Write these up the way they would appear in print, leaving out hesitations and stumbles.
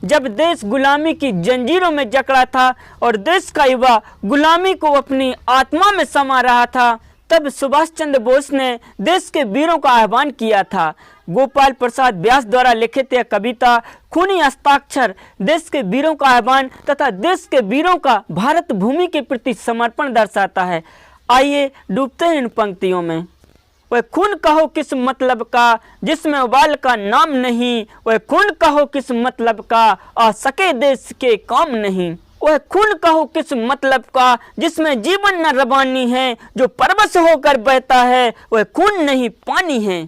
जब देश गुलामी की जंजीरों में जकड़ा था और देश का युवा गुलामी को अपनी आत्मा में समा रहा था, तब सुभाष चंद्र बोस ने देश के वीरों का आह्वान किया था। गोपाल प्रसाद व्यास द्वारा लिखित यह कविता खूनी हस्ताक्षर देश के वीरों का आह्वान तथा देश के वीरों का भारत भूमि के प्रति समर्पण दर्शाता है। आइए डूबते हैं इन पंक्तियों में। वह खून कहो किस मतलब का जिसमें उबाल का नाम नहीं, वह खून कहो किस मतलब का आ सके देश के काम नहीं। वह खून कहो किस मतलब का जिसमें जीवन न रवानी है, जो परवश होकर बहता है वह खून नहीं पानी है।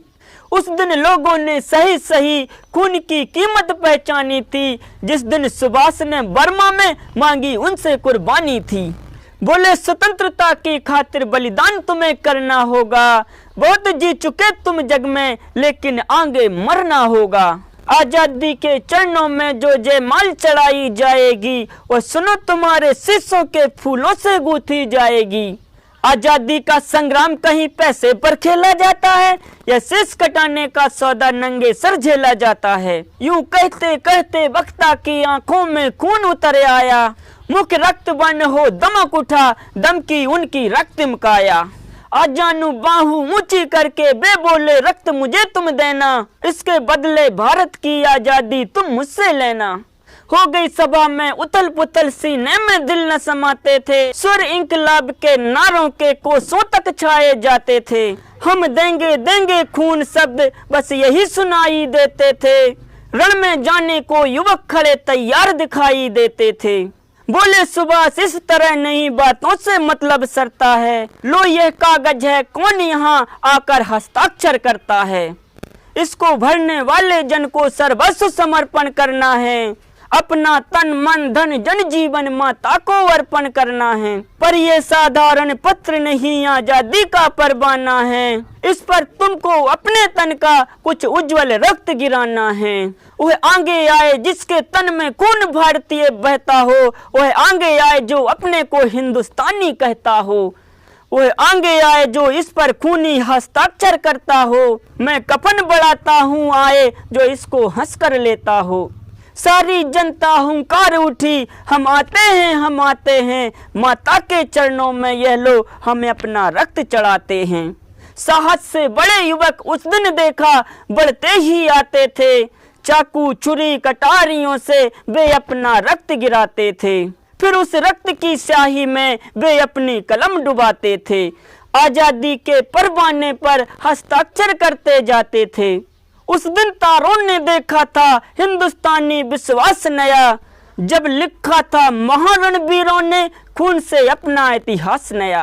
उस दिन लोगों ने सही सही खून की कीमत पहचानी थी, जिस दिन सुभाष ने बर्मा में मांगी उनसे कुर्बानी थी। बोले स्वतंत्रता की खातिर बलिदान तुम्हें करना होगा, बहुत जी चुके तुम जग में लेकिन आगे मरना होगा। आजादी के चरणों में जो जयमाल चढ़ाई जाएगी, वह सुनो तुम्हारे शीशों के फूलों से गूंथी जाएगी। आजादी का संग्राम कहीं पैसे पर खेला जाता है या शीश कटाने का सौदा नंगे सर झेला जाता है। यूं कहते कहते वक्ता की आंखों में खून उतर आया, मुख रक्त वर्ण हो दमक उठा, दम की उनकी रक्तिम काया। आज जानू बाहू ऊंची करके बे बोले रक्त मुझे तुम देना, इसके बदले भारत की आजादी तुम मुझसे लेना। हो गई सभा में उथल पुथल, सीने में दिल न समाते थे, सुर इंकलाब के नारों के कोसों तक छाए जाते थे। हम देंगे देंगे खून शब्द बस यही सुनाई देते थे, रण में जाने को युवक खड़े तैयार दिखाई देते थे। बोले सुभाष इस तरह नहीं बातों से मतलब सरता है, लो यह कागज है कौन यहाँ आकर हस्ताक्षर करता है। इसको भरने वाले जन को सर्वस्व समर्पण करना है, अपना तन मन धन जन जीवन माता को अर्पण करना है। पर ये साधारण पत्र नहीं आजादी का परवाना है, इस पर तुमको अपने तन का कुछ उज्जवल रक्त गिराना है। वह आगे आए जिसके तन में खून भारतीय बहता हो, वह आगे आए जो अपने को हिंदुस्तानी कहता हो, वह आगे आए जो इस पर खूनी हस्ताक्षर करता हो। मैं कफन बढ़ाता हूँ आए जो इसको हंस कर लेता हो। सारी जनता हुंकार उठी, हम आते हैं, माता के चरणों में यह लो हमें अपना रक्त चढ़ाते हैं। साहस से बड़े युवक उस दिन देखा बढ़ते ही आते थे, चाकू छुरी कटारियों से वे अपना रक्त गिराते थे, फिर उस रक्त की स्याही में वे अपनी कलम डुबाते थे। आजादी के परवाने पर हस्ताक्षर करते जाते थे। उस दिन तारों ने देखा था हिंदुस्तानी विश्वास नया, जब लिखा था महारणवीरों ने खून से अपना इतिहास नया।